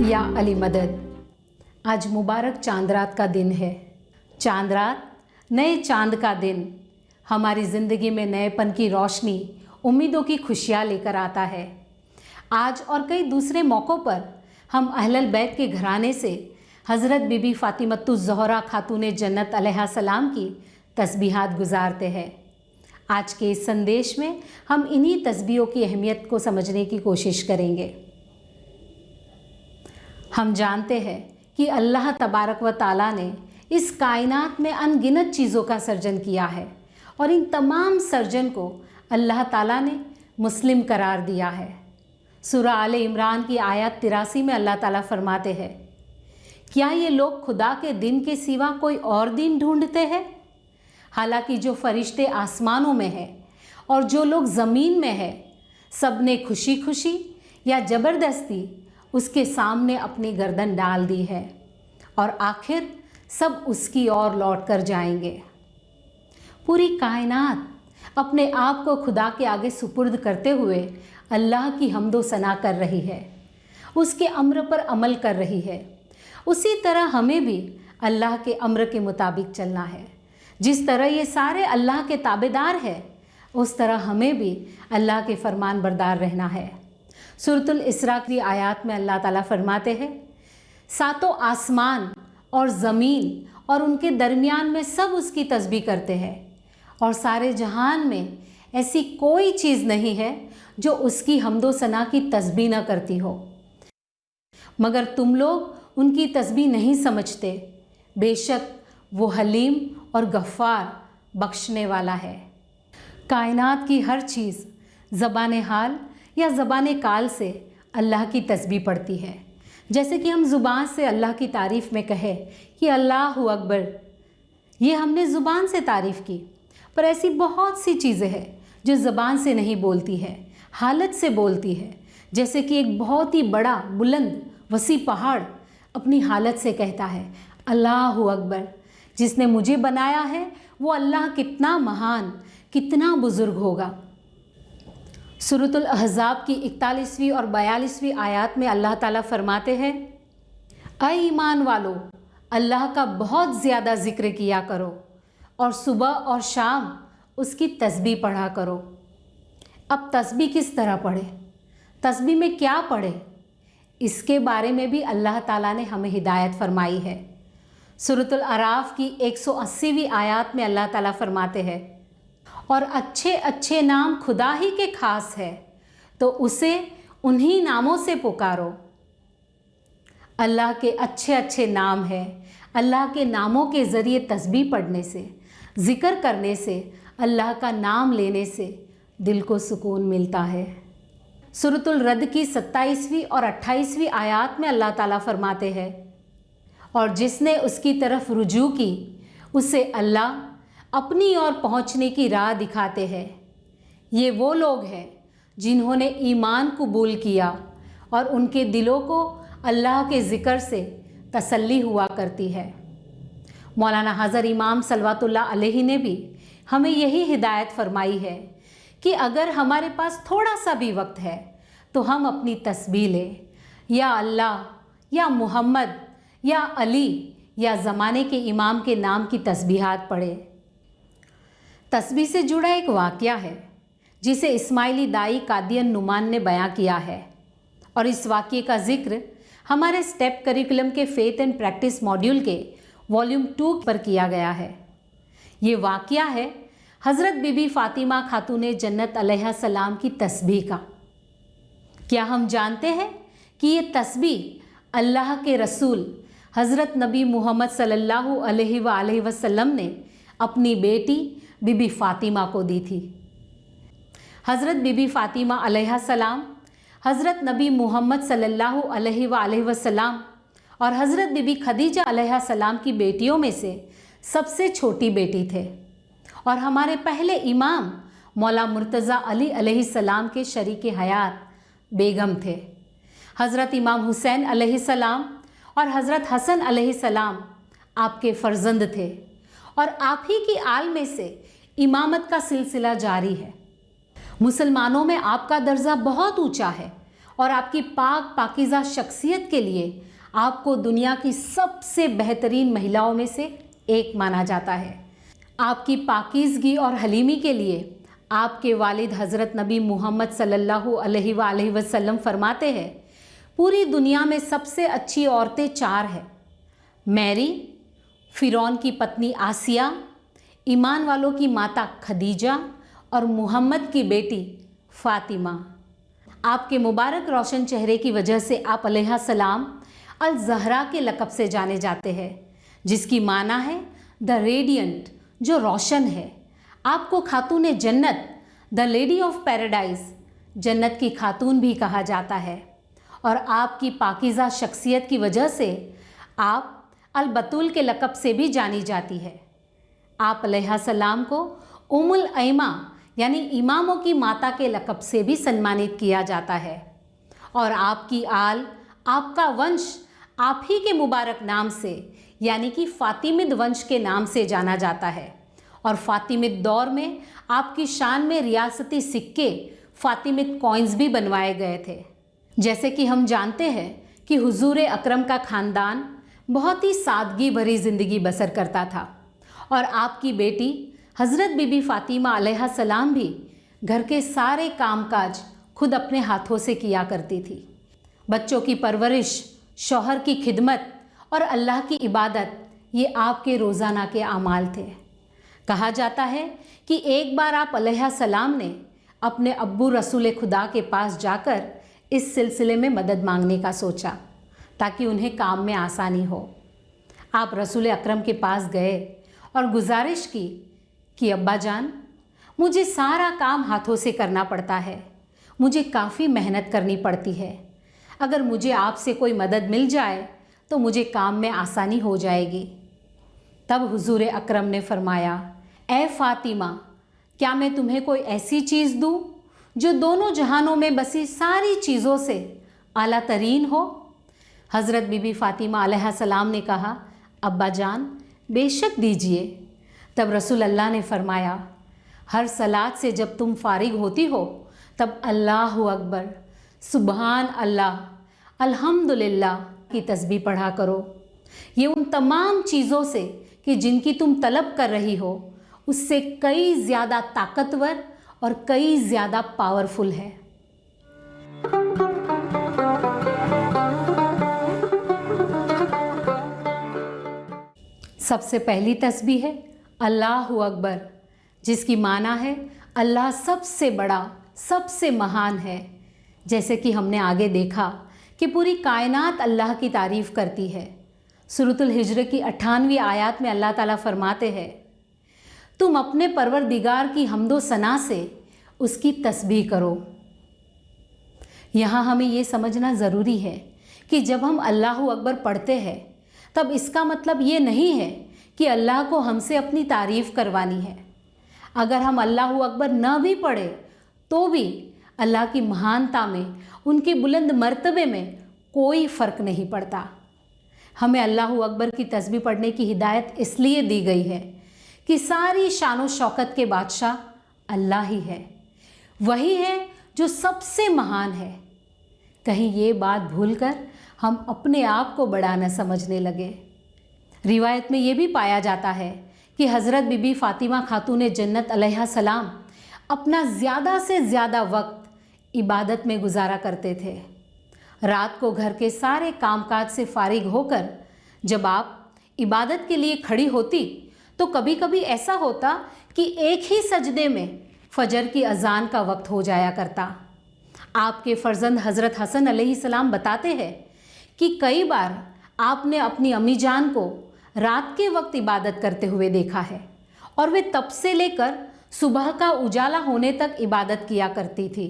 या अली मदद। आज मुबारक चांद रात का दिन है। चांद रात नए चांद का दिन हमारी ज़िंदगी में नएपन की रोशनी, उम्मीदों की खुशियाँ लेकर आता है। आज और कई दूसरे मौक़ों पर हम अहलल बैत के घराने से हज़रत बीबी फ़ातिमतुज़ ज़हरा खातून जन्नत अलैहा सलाम की तस्बीहात गुजारते हैं। आज के इस संदेश में हम इन्हीं तस्बीहों की अहमियत को समझने की कोशिश करेंगे। हम जानते हैं कि अल्लाह तबारक व ताला ने इस कायनात में अनगिनत चीज़ों का सर्जन किया है और इन तमाम सर्जन को अल्लाह ताला ने मुस्लिम करार दिया है। सूरह आले इमरान की आयत 83 में अल्लाह ताला फरमाते हैं, क्या ये लोग खुदा के दिन के सिवा कोई और दिन ढूंढते हैं? हालांकि जो फरिश्ते आसमानों में हैं और जो लोग ज़मीन में हैं, सब ने खुशी खुशी या ज़बरदस्ती उसके सामने अपनी गर्दन डाल दी है और आखिर सब उसकी ओर लौट कर जाएंगे। पूरी कायनात अपने आप को खुदा के आगे सुपुर्द करते हुए अल्लाह की हम्दो सना कर रही है, उसके अम्र पर अमल कर रही है। उसी तरह हमें भी अल्लाह के अम्र के मुताबिक चलना है। जिस तरह ये सारे अल्लाह के ताबेदार हैं, उस तरह हमें भी अल्लाह के फरमान बरदार रहना है। सूरतुल इसरा की आयत में अल्लाह ताला फरमाते हैं, सातों आसमान और ज़मीन और उनके दरमियान में सब उसकी तस्बीह करते हैं और सारे जहान में ऐसी कोई चीज़ नहीं है जो उसकी हम्दो सना की तस्बीह न करती हो, मगर तुम लोग उनकी तस्बीह नहीं समझते। बेशक वो हलीम और गफ़्फ़ार बख्शने वाला है। कायनात की हर चीज़ ज़बान हाल या ज़बान काल से अल्लाह की तस्बीह पढ़ती है। जैसे कि हम ज़ुबान से अल्लाह की तारीफ़ में कहे कि अल्लाहु अकबर, ये हमने ज़ुबान से तारीफ़ की, पर ऐसी बहुत सी चीज़ें हैं जो ज़बान से नहीं बोलती है, हालत से बोलती है। जैसे कि एक बहुत ही बड़ा बुलंद वसी पहाड़ अपनी हालत से कहता है अल्लाहु अकबर, जिसने मुझे बनाया है वो अल्लाह कितना महान, कितना बुज़ुर्ग होगा। सूरतुल अहज़ाब की 41वीं और 42वीं आयत में अल्लाह ताला फरमाते हैं, ऐ ईमान वालो, अल्लाह का बहुत ज़्यादा ज़िक्र किया करो और सुबह और शाम उसकी तस्बीह पढ़ा करो। अब तस्बीह किस तरह पढ़े, तस्बीह में क्या पढ़े, इसके बारे में भी अल्लाह ताला ने हमें हिदायत फरमाई है। सूरतुल अराफ की 180वीं आयत में अल्लाह ताला फरमाते हैं, और अच्छे अच्छे नाम खुदा ही के खास है, तो उसे उन्हीं नामों से पुकारो। अल्लाह के अच्छे अच्छे नाम हैं। अल्लाह के नामों के ज़रिए तस्बीह पढ़ने से, ज़िक्र करने से, अल्लाह का नाम लेने से दिल को सुकून मिलता है। सूरतुल रद की 27वीं और 28वीं आयत में अल्लाह ताला फरमाते हैं, और जिसने उसकी तरफ रुजू की उसे अल्लाह अपनी ओर पहुँचने की राह दिखाते हैं। ये वो लोग हैं जिन्होंने ईमान कबूल किया और उनके दिलों को अल्लाह के ज़िक्र से तसल्ली हुआ करती है। मौलाना हज़र इमाम सलवातुल्लाह अलैहि ने भी हमें यही हिदायत फरमाई है कि अगर हमारे पास थोड़ा सा भी वक्त है तो हम अपनी तस्बीह लें, या अल्लाह या मुहम्मद या अली या ज़माने के इमाम के नाम की तस्बीहात पढ़े। तस्बीह से जुड़ा एक वाक़या है जिसे इस्माइली दाई कादियन नुमान ने बयां किया है, और इस वाक़ये का ज़िक्र हमारे स्टेप करिकुलम के फेथ एंड प्रैक्टिस मॉड्यूल के वॉल्यूम 2 पर किया गया है। ये वाक़या है हज़रत बीबी फ़ातिमा खातून जन्नत अलैहा सलाम की तस्बीह का। क्या हम जानते हैं कि ये तस्बीह अल्लाह के रसूल हज़रत नबी मोहम्मद सल्लल्लाहु अलैहि वसल्लम ने अपनी बेटी बीबी फ़ातिमा को दी थी। हज़रत बीबी फ़ातिमा अलैहा सलाम हज़रत नबी मोहम्मद सल्लल्लाहु अलैहि वसल्लम और हज़रत बीबी खदीजा अलैहा सलाम की बेटियों में से सबसे छोटी बेटी थे, और हमारे पहले इमाम मौला मुर्तज़ा अली अलैहि सलाम के शरीक हयात बेगम थे। हज़रत इमाम हुसैन अलैहि सलाम और हज़रत हसन अलैहि सलाम आपके फ़र्जंद थे, और आप ही की आल में से इमामत का सिलसिला जारी है। मुसलमानों में आपका दर्जा बहुत ऊंचा है और आपकी पाक पाकीज़ा शख्सियत के लिए आपको दुनिया की सबसे बेहतरीन महिलाओं में से एक माना जाता है। आपकी पाकीज़गी और हलीमी के लिए आपके वालिद हज़रत नबी मोहम्मद सल्लल्लाहु अलैहि वसल्लम फरमाते हैं, पूरी दुनिया में सबसे अच्छी औरतें 4 हैं, मैरी, फ़िरौन की पत्नी आसिया, ईमान वालों की माता खदीजा और मोहम्मद की बेटी फ़ातिमा। आपके मुबारक रोशन चेहरे की वजह से आप अलैहिस्सलाम अल ज़हरा के लक़ब से जाने जाते हैं, जिसकी माना है द रेडियंट, जो रोशन है। आपको खातून जन्नत, द लेडी ऑफ पैराडाइज, जन्नत की खातून भी कहा जाता है। और आपकी पाकीज़ा शख्सियत की वजह से आप अल बतूल के लक़ब से भी जानी जाती है। आप अलैहिस्सलाम को उम्मुल ऐमा यानी इमामों की माता के लक़ब से भी सम्मानित किया जाता है। और आपकी आल, आपका वंश आप ही के मुबारक नाम से यानी कि फ़ातिमिद वंश के नाम से जाना जाता है। और फ़ातिमिद दौर में आपकी शान में रियासती सिक्के फ़ातिमिद कॉइन्स भी बनवाए गए थे। जैसे कि हम जानते हैं कि हुजूर अकरम का ख़ानदान बहुत ही सादगी भरी ज़िंदगी बसर करता था और आपकी बेटी हज़रत बीबी फ़ातिमा अलैहिस्सलाम भी घर के सारे कामकाज खुद अपने हाथों से किया करती थी। बच्चों की परवरिश, शौहर की खिदमत और अल्लाह की इबादत, ये आपके रोज़ाना के आमाल थे। कहा जाता है कि एक बार आप अलैहिस्सलाम ने अपने अब्बू रसूल खुदा के पास जाकर इस सिलसिले में मदद मांगने का सोचा ताकि उन्हें काम में आसानी हो। आप रसूल अकरम के पास गए और गुजारिश की कि अब्बा जान, मुझे सारा काम हाथों से करना पड़ता है, मुझे काफ़ी मेहनत करनी पड़ती है। अगर मुझे आपसे कोई मदद मिल जाए तो मुझे काम में आसानी हो जाएगी। तब हुजूर अकरम ने फरमाया, ए फ़ातिमा, क्या मैं तुम्हें कोई ऐसी चीज़ दूँ जो दोनों जहानों में बसी सारी चीज़ों से आला तरीन हो? हज़रत बीबी फ़ातिमा अलैहिस्सलाम ने कहा, अब्बा जान, बेशक दीजिए। तब रसूल अल्लाह ने फरमाया, हर सलात से जब तुम फारिग होती हो तब अल्लाहु अकबर, सुबहान अल्लाह, अल्हम्दुलिल्लाह की तस्बीह पढ़ा करो। ये उन तमाम चीज़ों से कि जिनकी तुम तलब कर रही हो उससे कई ज़्यादा ताकतवर और कई ज़्यादा पावरफुल है। सबसे पहली तस्बीह है अल्लाहु अकबर, जिसकी माना है अल्लाह सबसे बड़ा, सबसे महान है। जैसे कि हमने आगे देखा कि पूरी कायनात अल्लाह की तारीफ़ करती है। सूरतुल हिज्र की 98वीं आयत में अल्लाह ताला फरमाते हैं, तुम अपने परवरदिगार की हम्दो सना से उसकी तस्बीह करो। यहाँ हमें ये समझना ज़रूरी है कि जब हम अल्लाहु अकबर पढ़ते हैं तब इसका मतलब ये नहीं है कि अल्लाह को हमसे अपनी तारीफ़ करवानी है। अगर हम अल्लाहु अकबर न भी पढ़े तो भी अल्लाह की महानता में, उनके बुलंद मर्तबे में कोई फ़र्क नहीं पड़ता। हमें अल्लाहु अकबर की तस्बीह पढ़ने की हिदायत इसलिए दी गई है कि सारी शान शौकत के बादशाह अल्लाह ही है, वही है जो सबसे महान है। कहीं ये बात भूलकर हम अपने आप को बड़ा न समझने लगे। रिवायत में ये भी पाया जाता है कि हज़रत बीबी फ़ातिमा खातून जन्नत अलैहिस्सलाम अपना ज़्यादा से ज़्यादा वक्त इबादत में गुजारा करते थे। रात को घर के सारे कामकाज से फारिग होकर जब आप इबादत के लिए खड़ी होती तो कभी कभी ऐसा होता कि एक ही सजदे में फजर की अजान का वक्त हो जाया करता। आपके फ़र्जंद हज़रत हसन अलैहिस्सलाम बताते हैं कि कई बार आपने अपनी अम्मी जान को रात के वक्त इबादत करते हुए देखा है और वे तब से लेकर सुबह का उजाला होने तक इबादत किया करती थी।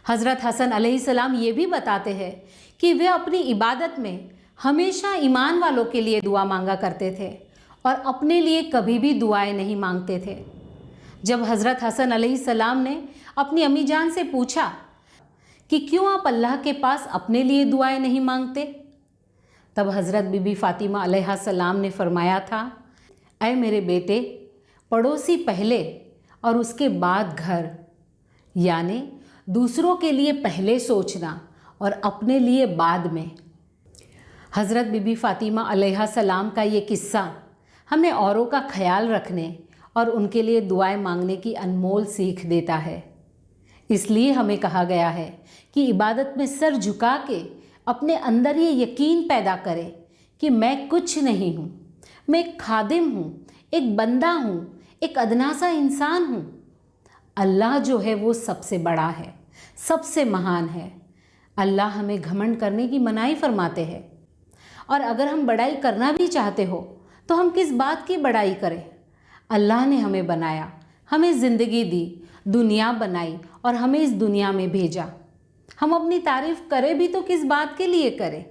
हज़रत हसन अलैहिस्सलाम ये भी बताते हैं कि वे अपनी इबादत में हमेशा ईमान वालों के लिए दुआ मांगा करते थे और अपने लिए कभी भी दुआएं नहीं मांगते थे। जब हज़रत हसन अलैहिस्सलाम ने अपनी अम्मी जान से पूछा कि क्यों आप अल्लाह के पास अपने लिए दुआएं नहीं मांगते, तब हज़रत बीबी फ़ातिमा अलैहिस्सलाम ने फरमाया था, ऐ मेरे बेटे, पड़ोसी पहले और उसके बाद घर, यानी दूसरों के लिए पहले सोचना और अपने लिए बाद में। हज़रत बीबी फ़ातिमा अलैहा सलाम का ये किस्सा हमें औरों का ख्याल रखने और उनके लिए दुआएं मांगने की अनमोल सीख देता है। इसलिए हमें कहा गया है कि इबादत में सर झुका के अपने अंदर ये यकीन पैदा करें कि मैं कुछ नहीं हूँ, मैं एक खादिम हूँ, एक बंदा हूँ, एक अदना सा इंसान हूँ। अल्लाह जो है वो सबसे बड़ा है, सबसे महान है। अल्लाह हमें घमंड करने की मनाही फरमाते हैं। और अगर हम बड़ाई करना भी चाहते हो तो हम किस बात की बड़ाई करें? अल्लाह ने हमें बनाया, हमें ज़िंदगी दी, दुनिया बनाई और हमें इस दुनिया में भेजा। हम अपनी तारीफ़ करें भी तो किस बात के लिए करें?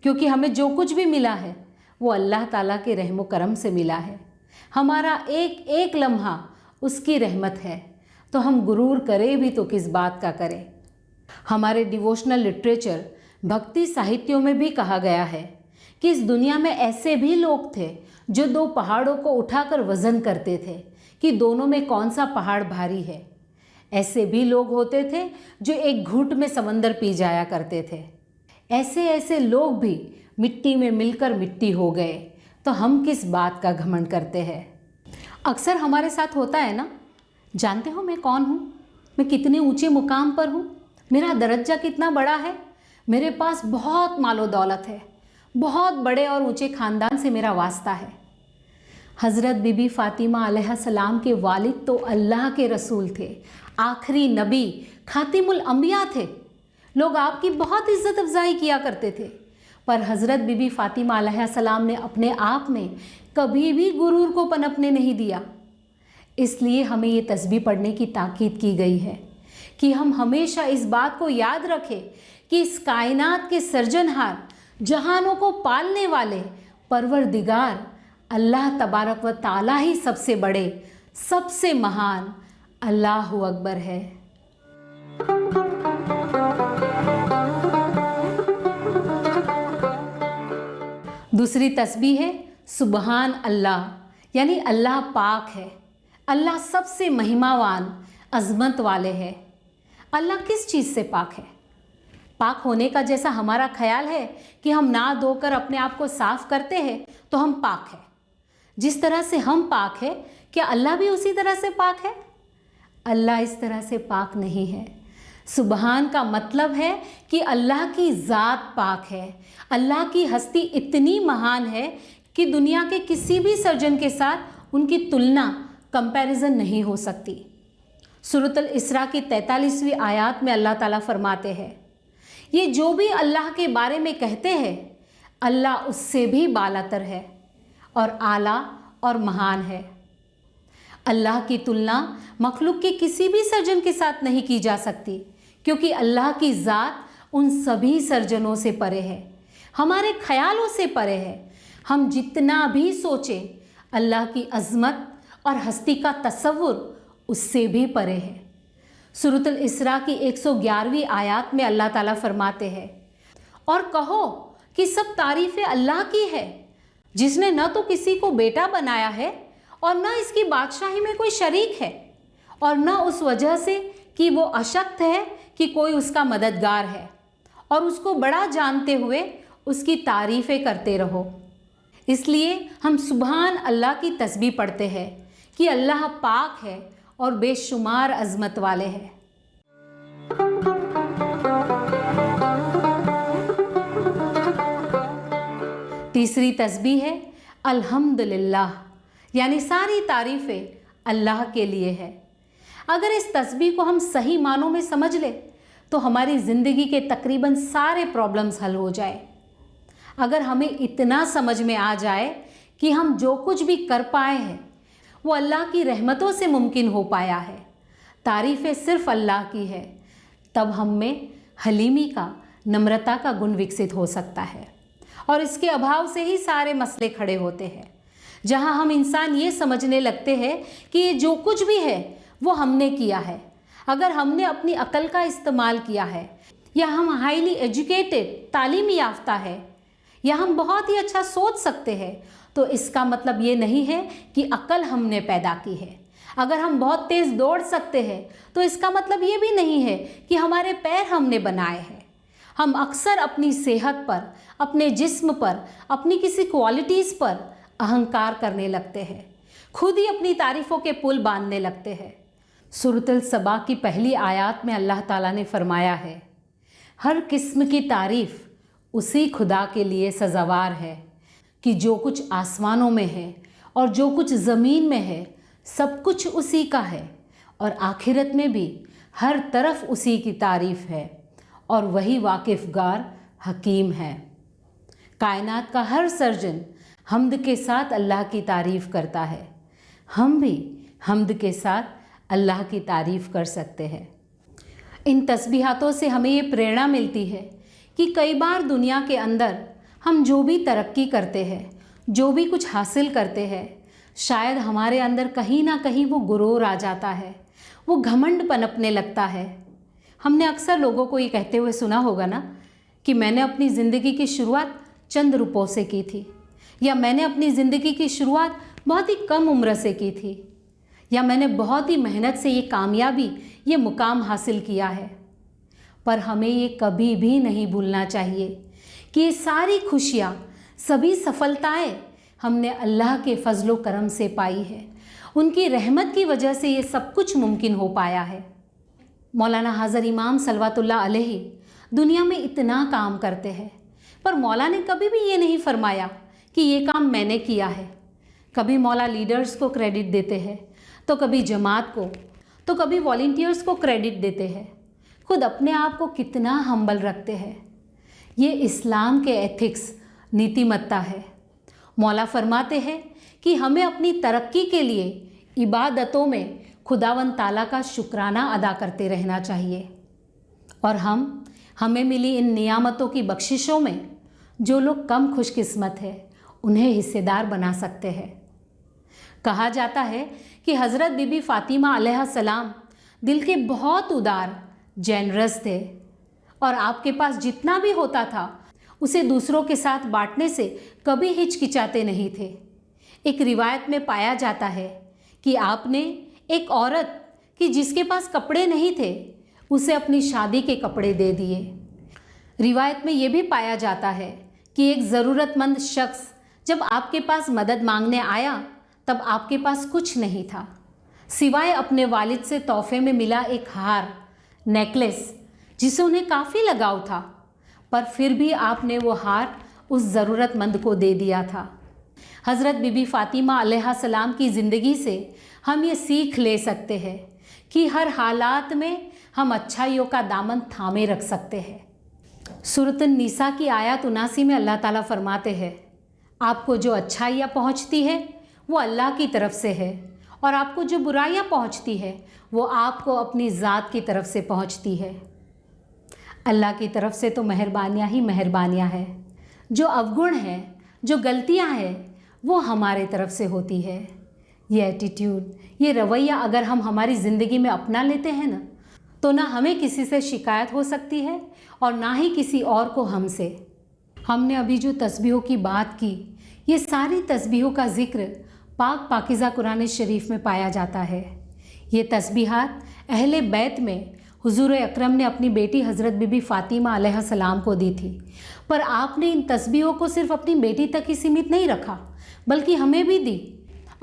क्योंकि हमें जो कुछ भी मिला है वो अल्लाह ताला के रहमो करम से मिला है। हमारा एक एक लम्हा उसकी रहमत है, तो हम गुरूर करें भी तो किस बात का करें? हमारे डिवोशनल लिटरेचर, भक्ति साहित्यों में भी कहा गया है कि इस दुनिया में ऐसे भी लोग थे जो दो पहाड़ों को उठाकर वज़न करते थे कि दोनों में कौन सा पहाड़ भारी है। ऐसे भी लोग होते थे जो एक घूंट में समंदर पी जाया करते थे। ऐसे ऐसे लोग भी मिट्टी में मिलकर मिट्टी हो गए, तो हम किस बात का घमंड करते हैं? अक्सर हमारे साथ होता है ना, जानते हो मैं कौन हूँ, मैं कितने ऊंचे मुकाम पर हूँ, मेरा दरज्जा कितना बड़ा है, मेरे पास बहुत मालो दौलत है, बहुत बड़े और ऊंचे ख़ानदान से मेरा वास्ता है। हज़रत बीबी फ़ातिमा अलैहा सलाम के वालिद तो अल्लाह के रसूल थे, आखिरी नबी, खातिमुल अंबिया थे। लोग आपकी बहुत इज़्ज़त अफजाई किया करते थे, पर हज़रत बीबी फ़ातिमा अलैहा सलाम ने अपने आप में कभी भी गुरूर को पनपने नहीं दिया। इसलिए हमें ये तस्बीह पढ़ने की ताकीद की गई है कि हम हमेशा इस बात को याद रखें कि इस कायनात के सर्जनहार, जहानों को पालने वाले परवरदिगार अल्लाह तबारक व ताला ही सबसे बड़े, सबसे महान अल्लाहु अकबर है। दूसरी तस्बीह है सुबहान अल्लाह, यानी अल्लाह पाक है, अल्लाह सबसे महिमावान, अज़मत वाले हैं। अल्लाह किस चीज़ से पाक है? पाक होने का जैसा हमारा ख्याल है कि हम ना धोकर अपने आप को साफ़ करते हैं तो हम पाक हैं, जिस तरह से हम पाक है, क्या अल्लाह भी उसी तरह से पाक है? अल्लाह इस तरह से पाक नहीं है। सुबहान का मतलब है कि अल्लाह की ज़ात पाक है, अल्लाह की हस्ती इतनी महान है कि दुनिया के किसी भी सर्जन के साथ उनकी तुलना, कंपैरिजन नहीं हो सकती। सूरतुल इसरा की 43वीं आयत में अल्लाह ताला फरमाते हैं, ये जो भी अल्लाह के बारे में कहते हैं, अल्लाह उससे भी बालातर है और आला और महान है। अल्लाह की तुलना मखलूक के किसी भी सर्जन के साथ नहीं की जा सकती, क्योंकि अल्लाह की ज़ात उन सभी सर्जनों से परे है, हमारे ख्यालों से परे है। हम जितना भी सोचें, अल्लाह की अज़मत और हस्ती का तसव्वुर उससे भी परे है। सूरतुल इसरा की 111वीं आयत में अल्लाह ताला फरमाते हैं, और कहो कि सब तारीफ़ें अल्लाह की है, जिसने न तो किसी को बेटा बनाया है और न इसकी बादशाही में कोई शरीक है, और न उस वजह से कि वो अशक्त है कि कोई उसका मददगार है, और उसको बड़ा जानते हुए उसकी तारीफ़ें करते रहो। इसलिए हम सुबहान अल्लाह की तस्बीह पढ़ते हैं कि अल्लाह पाक है और बेशुमार अज़मत वाले हैं। तीसरी तस्बीह है अल्हम्दुलिल्लाह, यानी सारी तारीफ़ें अल्लाह के लिए है। अगर इस तस्बीह को हम सही मानों में समझ लें तो हमारी ज़िंदगी के तकरीबन सारे प्रॉब्लम्स हल हो जाए। अगर हमें इतना समझ में आ जाए कि हम जो कुछ भी कर पाए हैं वो अल्लाह की रहमतों से मुमकिन हो पाया है, तारीफ़ें सिर्फ़ अल्लाह की है, तब हम में हलीमी का, नम्रता का गुण विकसित हो सकता है। और इसके अभाव से ही सारे मसले खड़े होते हैं, जहां हम इंसान ये समझने लगते हैं कि ये जो कुछ भी है वो हमने किया है। अगर हमने अपनी अकल का इस्तेमाल किया है, या हम हाईली एजुकेटेड, तालीमी याफ्ता है, या हम बहुत ही अच्छा सोच सकते हैं, तो इसका मतलब ये नहीं है कि अकल हमने पैदा की है। अगर हम बहुत तेज़ दौड़ सकते हैं तो इसका मतलब ये भी नहीं है कि हमारे पैर हमने बनाए हैं। हम अक्सर अपनी सेहत पर, अपने जिस्म पर, अपनी किसी क्वालिटीज़ पर अहंकार करने लगते हैं, खुद ही अपनी तारीफ़ों के पुल बांधने लगते हैं। सूरतुल सबा की पहली आयत में अल्लाह ताला ने फरमाया है, हर किस्म की तारीफ़ उसी खुदा के लिए सज़ावार है कि जो कुछ आसमानों में है और जो कुछ ज़मीन में है सब कुछ उसी का है, और आखिरत में भी हर तरफ उसी की तारीफ़ है और वही वाकिफ़गार हकीम है। कायनात का हर सर्जन हम्द के साथ अल्लाह की तारीफ़ करता है। हम भी हम्द के साथ अल्लाह की तारीफ़ कर सकते हैं। इन तस्बीहातों से हमें ये प्रेरणा मिलती है कि कई बार दुनिया के अंदर हम जो भी तरक्की करते हैं, जो भी कुछ हासिल करते हैं, शायद हमारे अंदर कहीं ना कहीं वो गुरूर आ जाता है, वो घमंड पनपने लगता है। हमने अक्सर लोगों को ये कहते हुए सुना होगा ना कि मैंने अपनी ज़िंदगी की शुरुआत चंद रुपयों से की थी, या मैंने अपनी ज़िंदगी की शुरुआत बहुत ही कम उम्र से की थी, या मैंने बहुत ही मेहनत से ये कामयाबी, ये मुकाम हासिल किया है। पर हमें ये कभी भी नहीं भूलना चाहिए कि ये सारी खुशियाँ, सभी सफलताएं हमने अल्लाह के फजलो करम से पाई है। उनकी रहमत की वजह से ये सब कुछ मुमकिन हो पाया है। मौलाना हाज़र इमाम सलवातुल्लाह अलैहि दुनिया में इतना काम करते हैं, पर मौला ने कभी भी ये नहीं फरमाया कि ये काम मैंने किया है। कभी मौला लीडर्स को क्रेडिट देते हैं, तो कभी जमात को, तो कभी वॉलंटियर्स को क्रेडिट देते हैं। खुद अपने आप को कितना हम्बल रखते हैं। ये इस्लाम के एथिक्स, नीतिमत्ता है। मौला फरमाते हैं कि हमें अपनी तरक्की के लिए इबादतों में खुदावंद ताला का शुक्राना अदा करते रहना चाहिए, और हमें मिली इन नियामतों की बख्शिशों में जो लोग कम खुशकिस्मत है उन्हें हिस्सेदार बना सकते हैं। कहा जाता है कि हज़रत बीबी फ़ातिमा अलैहिस्सलाम दिल के बहुत उदार, जेनरस थे, और आपके पास जितना भी होता था उसे दूसरों के साथ बांटने से कभी हिचकिचाते नहीं थे। एक रिवायत में पाया जाता है कि आपने एक औरत कि जिसके पास कपड़े नहीं थे उसे अपनी शादी के कपड़े दे दिए। रिवायत में ये भी पाया जाता है कि एक ज़रूरतमंद शख्स जब आपके पास मदद मांगने आया तब आपके पास कुछ नहीं था सिवाय अपने वालिद से तोहफे में मिला एक हार, नेकलेस, जिसे उन्हें काफ़ी लगाव था, पर फिर भी आपने वो हार उस ज़रूरतमंद को दे दिया था। हज़रत बीबी फ़ातिमा अलैहिस्सलाम की ज़िंदगी से हम ये सीख ले सकते हैं कि हर हालात में हम अच्छाइयों का दामन थामे रख सकते हैं। सूरत निसा की आयत 79 में अल्लाह ताला फरमाते हैं, आपको जो अच्छाइयाँ पहुँचती है वो अल्लाह की तरफ से है, और आपको जो बुराइयाँ पहुँचती है वो आपको अपनी ज़ात की तरफ से पहुँचती है। अल्लाह की तरफ से तो मेहरबानियाँ ही मेहरबानियाँ हैं। जो अवगुण है, जो गलतियाँ हैं, वो हमारे तरफ से होती है। ये एटीट्यूड, ये रवैया अगर हम हमारी ज़िंदगी में अपना लेते हैं ना, तो ना हमें किसी से शिकायत हो सकती है और ना ही किसी और को हमसे। हमने अभी जो तस्बीहों की बात की, ये सारी तस्बीहों का ज़िक्र पाक पाकीज़ा कुरान शरीफ में पाया जाता है। ये तस्बीहात अहले बैत में हुजूर अकरम ने अपनी बेटी हज़रत बीबी फ़ातिमा अलैहिस्सलाम को दी थी, पर आपने इन तस्बीहों को सिर्फ अपनी बेटी तक ही सीमित नहीं रखा, बल्कि हमें भी दी।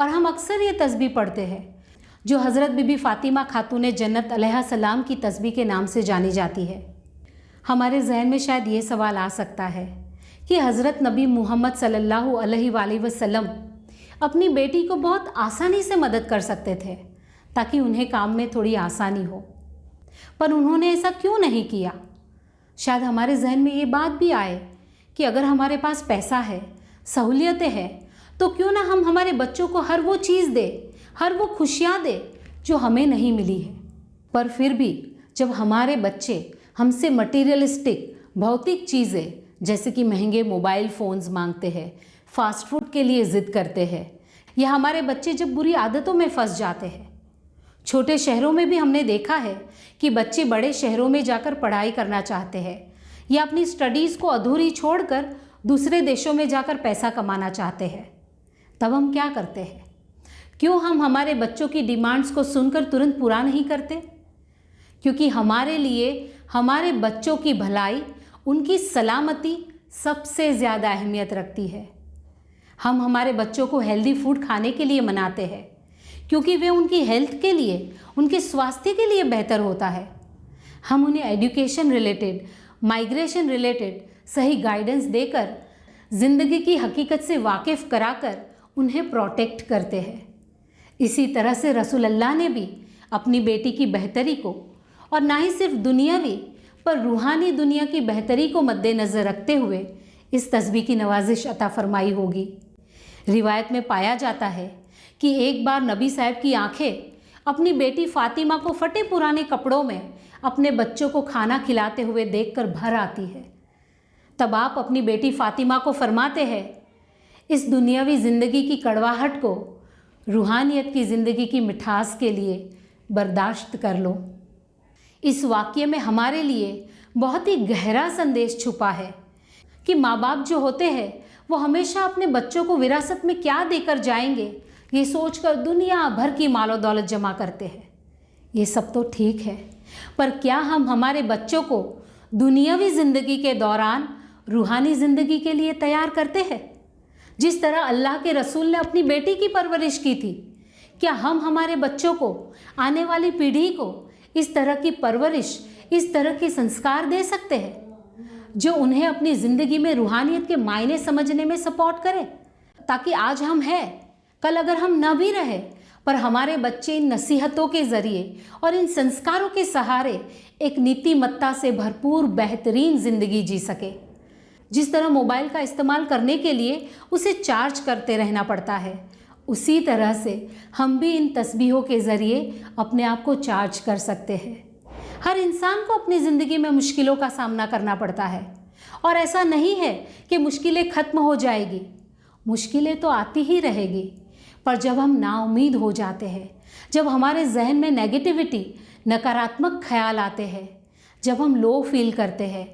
और हम अक्सर ये तस्बीह पढ़ते हैं जो हज़रत बीबी फ़ातिमा खातून जन्नत अलैहिस्सलाम की तस्बीह के नाम से जानी जाती है। हमारे जहन में शायद ये सवाल आ सकता है कि हज़रत नबी मोहम्मद सल्लल्लाहु अलैहि वसल्लम अपनी बेटी को बहुत आसानी से मदद कर सकते थे ताकि उन्हें काम में थोड़ी आसानी हो, पर उन्होंने ऐसा क्यों नहीं किया? शायद हमारे जहन में ये बात भी आए कि अगर हमारे पास पैसा है, सहूलियतें हैं, तो क्यों ना हम हमारे बच्चों को हर वो चीज़ दे, हर वो खुशियाँ दे जो हमें नहीं मिली है। पर फिर भी जब हमारे बच्चे हमसे मटीरियलिस्टिक, भौतिक चीज़ें जैसे कि महंगे मोबाइल फ़ोन्स मांगते हैं, फास्ट फूड के लिए ज़िद करते हैं, या हमारे बच्चे जब बुरी आदतों में फंस जाते हैं। छोटे शहरों में भी हमने देखा है कि बच्चे बड़े शहरों में जाकर पढ़ाई करना चाहते हैं या अपनी स्टडीज़ को अधूरी छोड़कर दूसरे देशों में जाकर पैसा कमाना चाहते हैं। तब हम क्या करते हैं? क्यों हम हमारे बच्चों की डिमांड्स को सुनकर तुरंत पूरा नहीं करते? क्योंकि हमारे लिए हमारे बच्चों की भलाई उनकी सलामती सबसे ज़्यादा अहमियत रखती है। हम हमारे बच्चों को हेल्दी फूड खाने के लिए मनाते हैं क्योंकि वे उनकी हेल्थ के लिए, उनके स्वास्थ्य के लिए बेहतर होता है। हम उन्हें एजुकेशन रिलेटेड, माइग्रेशन रिलेटेड सही गाइडेंस देकर, ज़िंदगी की हकीकत से वाकिफ़ कराकर उन्हें प्रोटेक्ट करते हैं। इसी तरह से रसूल अल्लाह ने भी अपनी बेटी की बेहतरी को, और ना ही सिर्फ दुनियावी पर रूहानी दुनिया की बेहतरी को मद्देनज़र रखते हुए इस तस्बीह की नवाजिश अता फरमाई होगी। रिवायत में पाया जाता है कि एक बार नबी साहब की आंखें अपनी बेटी फ़ातिमा को फटे पुराने कपड़ों में अपने बच्चों को खाना खिलाते हुए देखकर भर आती है। तब आप अपनी बेटी फ़ातिमा को फरमाते हैं, इस दुनियावी ज़िंदगी की कड़वाहट को रूहानियत की ज़िंदगी की मिठास के लिए बर्दाश्त कर लो। इस वाक़ये में हमारे लिए बहुत ही गहरा संदेश छुपा है कि माँ बाप जो होते हैं वो हमेशा अपने बच्चों को विरासत में क्या देकर जाएंगे ये सोचकर दुनिया भर की मालो दौलत जमा करते हैं। ये सब तो ठीक है, पर क्या हम हमारे बच्चों को दुनियावी ज़िंदगी के दौरान रूहानी ज़िंदगी के लिए तैयार करते हैं? जिस तरह अल्लाह के रसूल ने अपनी बेटी की परवरिश की थी, क्या हम हमारे बच्चों को, आने वाली पीढ़ी को इस तरह की परवरिश, इस तरह के संस्कार दे सकते हैं जो उन्हें अपनी ज़िंदगी में रूहानियत के मायने समझने में सपोर्ट करें, ताकि आज हम हैं, कल अगर हम न भी रहे पर हमारे बच्चे इन नसीहतों के ज़रिए और इन संस्कारों के सहारे एक नीतिमत्ता से भरपूर बेहतरीन ज़िंदगी जी सके। जिस तरह मोबाइल का इस्तेमाल करने के लिए उसे चार्ज करते रहना पड़ता है, उसी तरह से हम भी इन तस्बीहों के ज़रिए अपने आप को चार्ज कर सकते हैं। हर इंसान को अपनी ज़िंदगी में मुश्किलों का सामना करना पड़ता है और ऐसा नहीं है कि मुश्किलें ख़त्म हो जाएगी। मुश्किलें तो आती ही रहेगी, पर जब हम नाउम्मीद हो जाते हैं, जब हमारे जहन में नेगेटिविटी, नकारात्मक ख्याल आते हैं, जब हम लो फील करते हैं,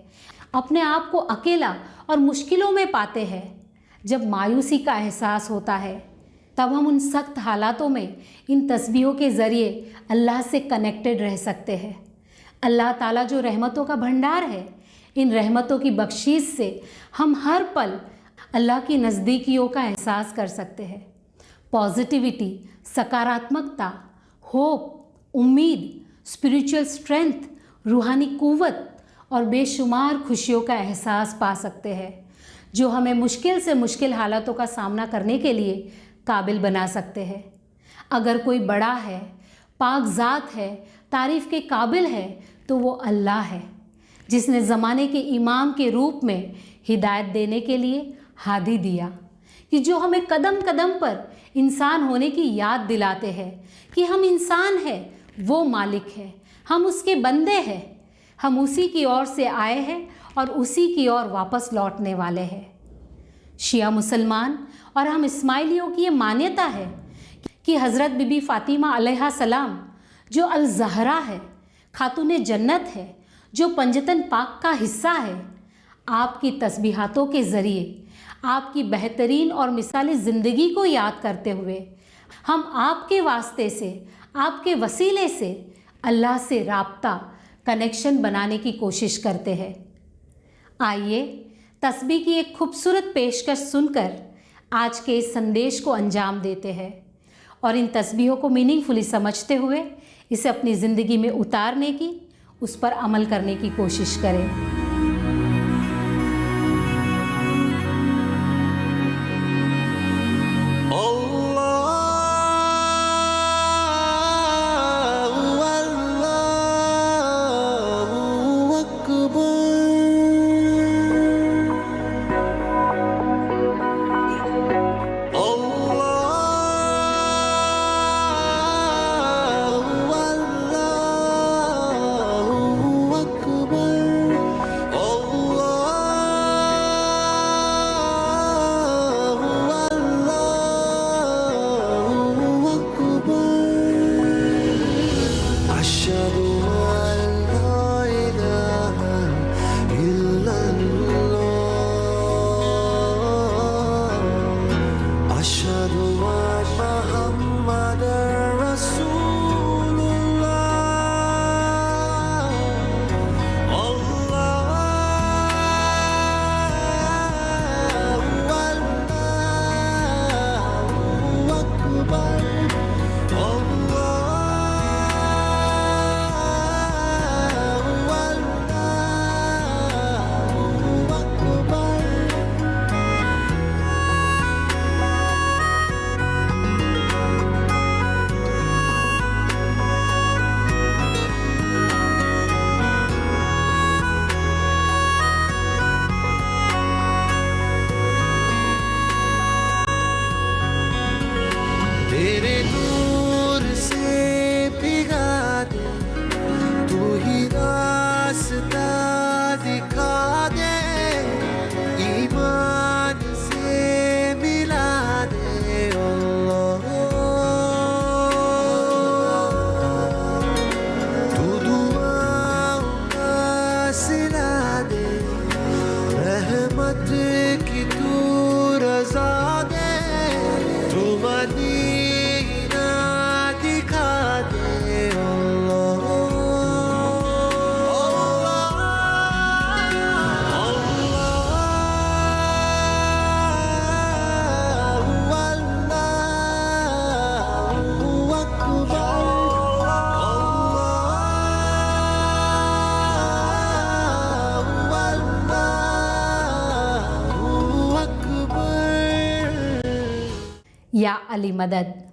अपने आप को अकेला और मुश्किलों में पाते हैं, जब मायूसी का एहसास होता है, तब हम उन सख्त हालातों में इन तस्बीहों के ज़रिए अल्लाह से कनेक्टेड रह सकते हैं। अल्लाह ताला जो रहमतों का भंडार है, इन रहमतों की बख्शीश से हम हर पल अल्लाह की नज़दीकियों का एहसास कर सकते हैं। पॉजिटिविटी, सकारात्मकता, होप, उम्मीद, स्पिरिचुअल स्ट्रेंथ, रूहानी कुव्वत और बेशुमार खुशियों का एहसास पा सकते हैं जो हमें मुश्किल से मुश्किल हालातों का सामना करने के लिए काबिल बना सकते हैं। अगर कोई बड़ा है, पाकज़ात है, तारीफ़ के काबिल है तो वो अल्लाह है, जिसने ज़माने के इमाम के रूप में हिदायत देने के लिए हादी दिया, कि जो हमें कदम कदम पर इंसान होने की याद दिलाते हैं कि हम इंसान हैं, वो मालिक है, हम उसके बंदे हैं, हम उसी की ओर से आए हैं और उसी की ओर वापस लौटने वाले हैं। शिया मुसलमान और हम इस्माइलियों की ये मान्यता है कि हज़रत बीबी फ़ातिमा अलैहा सलाम जो अल ज़हरा है, खातून जन्नत है, जो पंजतन पाक का हिस्सा है, आपकी तस्बीहातों के ज़रिए आपकी बेहतरीन और मिसाली ज़िंदगी को याद करते हुए हम आपके वास्ते से, आपके वसीले से अल्लाह से राब्ता, कनेक्शन बनाने की कोशिश करते हैं। आइए तस्बीह की एक खूबसूरत पेशकश सुनकर आज के इस संदेश को अंजाम देते हैं और इन तस्बीहों को मीनिंगफुली समझते हुए इसे अपनी ज़िंदगी में उतारने की, उस पर अमल करने की कोशिश करें। या अली मदद।